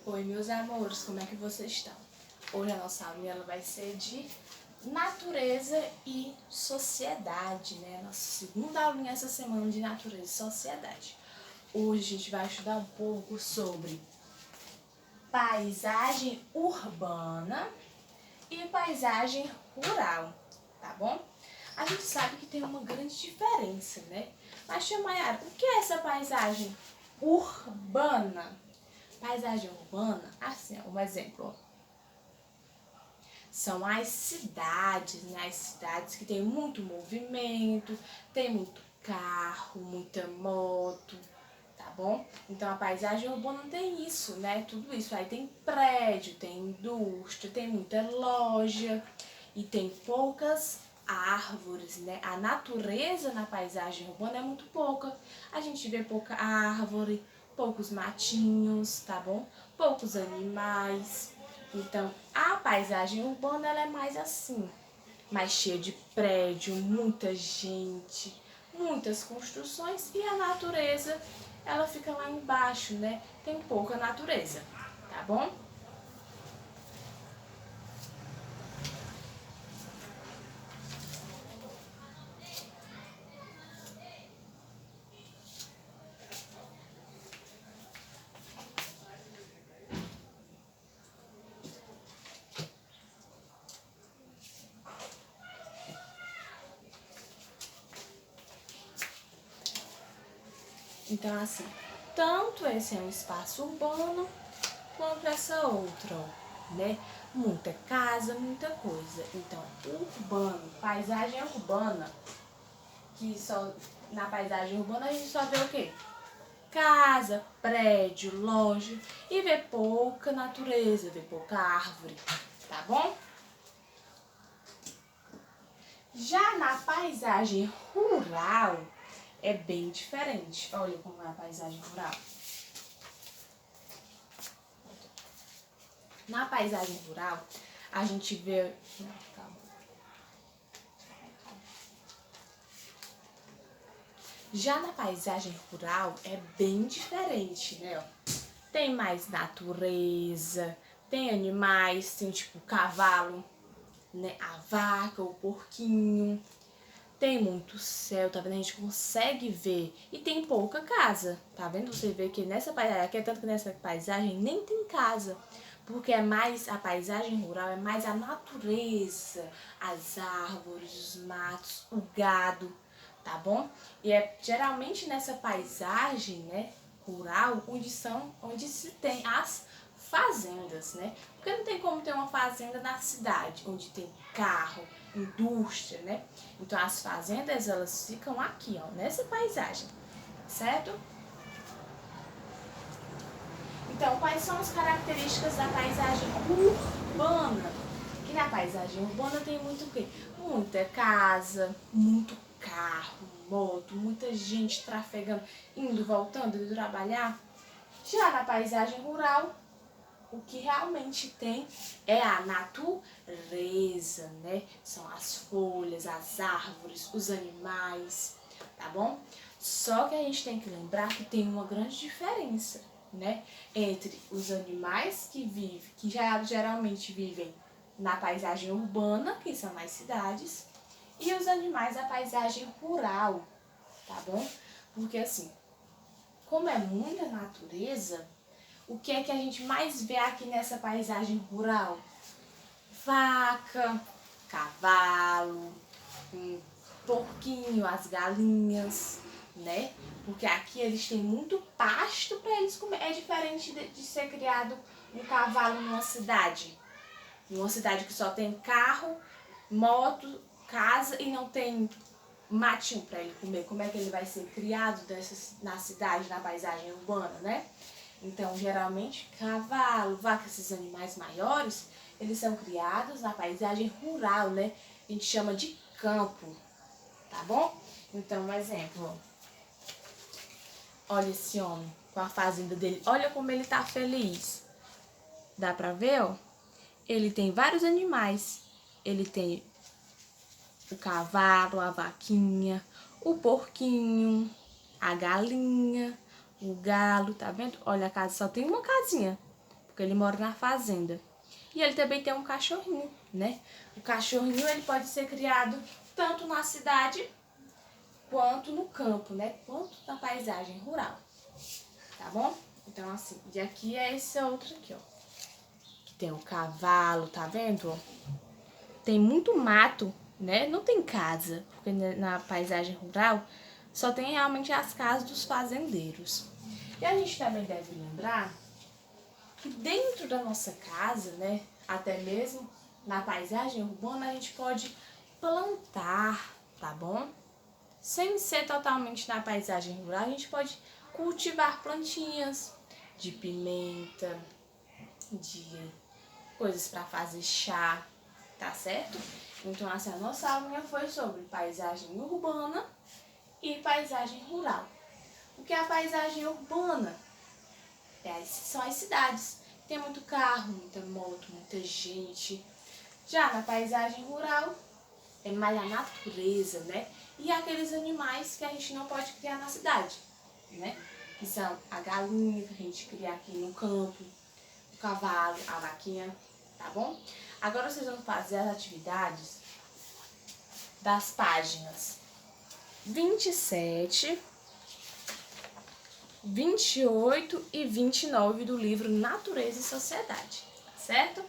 Oi, meus amores, como é que vocês estão? Hoje a nossa aula ela vai ser de natureza e sociedade, né? Nossa segunda aulinha essa semana de natureza e sociedade. Hoje a gente vai estudar um pouco sobre paisagem urbana e paisagem rural, tá bom? A gente sabe que tem uma grande diferença, né? Mas, tia Mayara, o que é essa paisagem urbana? Paisagem urbana, assim, um exemplo, são as cidades, né? As cidades que tem muito movimento, tem muito carro, muita moto, tá bom? Então a paisagem urbana tem isso, né? Tudo isso. Aí tem prédio, tem indústria, tem muita loja e tem poucas árvores, né? A natureza na paisagem urbana é muito pouca. A gente vê pouca árvore, poucos matinhos, tá bom? Poucos animais. Então, a paisagem urbana ela é mais assim, mais cheia de prédio, muita gente, muitas construções e a natureza, ela fica lá embaixo, né? Tem pouca natureza, tá bom? Então, assim, tanto esse é um espaço urbano, quanto essa outra, ó, né? Muita casa, muita coisa. Então, urbano, paisagem urbana, que só na paisagem urbana a gente só vê o quê? Casa, prédio, loja e vê pouca natureza, vê pouca árvore, tá bom? Já na paisagem rural é bem diferente. Olha como é a paisagem rural. Na paisagem rural, a gente vê... Não, calma. Já na paisagem rural é bem diferente, né? Tem mais natureza, tem animais, tem tipo cavalo, né? A vaca, o porquinho. Tem muito céu, tá vendo? A gente consegue ver. E tem pouca casa, tá vendo? Você vê que nessa paisagem, aqui é tanto que nessa paisagem nem tem casa. Porque é mais, a paisagem rural é mais a natureza, as árvores, os matos, o gado, tá bom? E é geralmente nessa paisagem, né, rural, onde se tem as fazendas, né? Porque não tem como ter uma fazenda na cidade, onde tem carro, indústria, né? Então as fazendas, elas ficam aqui, ó, nessa paisagem, certo? Então, quais são as características da paisagem urbana? Que na paisagem urbana tem muito o quê? Muita casa, muito carro, moto, muita gente trafegando, indo, voltando de trabalhar. Já na paisagem rural, o que realmente tem é a natureza, né? São as folhas, as árvores, os animais, tá bom? Só que a gente tem que lembrar que tem uma grande diferença, né? Entre os animais que já geralmente vivem na paisagem urbana, que são nas cidades, e os animais da paisagem rural, tá bom? Porque assim, como é muita natureza, o que é que a gente mais vê aqui nessa paisagem rural? Vaca, cavalo, porquinho, as galinhas, né? Porque aqui eles têm muito pasto para eles comer. É diferente de ser criado um cavalo numa cidade. Numa cidade que só tem carro, moto, casa e não tem matinho para ele comer. Como é que ele vai ser criado na cidade, na paisagem urbana, né? Então, geralmente, cavalo, vaca, esses animais maiores, eles são criados na paisagem rural, né? A gente chama de campo, tá bom? Então, um exemplo. Olha esse homem com a fazenda dele. Olha como ele tá feliz. Dá pra ver, ó? Ele tem vários animais. Ele tem o cavalo, a vaquinha, o porquinho, a galinha, o galo, tá vendo? Olha, a casa só tem uma casinha. porque ele mora na fazenda. E ele também tem um cachorrinho, né? O cachorrinho, ele pode ser criado tanto na cidade quanto no campo, né? Quanto na paisagem rural, tá bom? Então, assim, e aqui é esse outro aqui, ó. Que tem um cavalo, tá vendo, ó? Tem muito mato, né? Não tem casa, porque na paisagem rural só tem realmente as casas dos fazendeiros. E a gente também deve lembrar que dentro da nossa casa, né, até mesmo na paisagem urbana, a gente pode plantar, tá bom? Sem ser totalmente na paisagem rural, a gente pode cultivar plantinhas de pimenta, de coisas para fazer chá, tá certo? Então, assim, a nossa aula foi sobre paisagem urbana e paisagem rural. O que é a paisagem urbana? São as cidades. Tem muito carro, muita moto, muita gente. Já na paisagem rural, é mais a natureza, né? E aqueles animais que a gente não pode criar na cidade, né? Que são a galinha que a gente cria aqui no campo, o cavalo, a vaquinha, tá bom? Agora vocês vão fazer as atividades das páginas 27, 28 e 29 do livro Natureza e Sociedade, tá certo?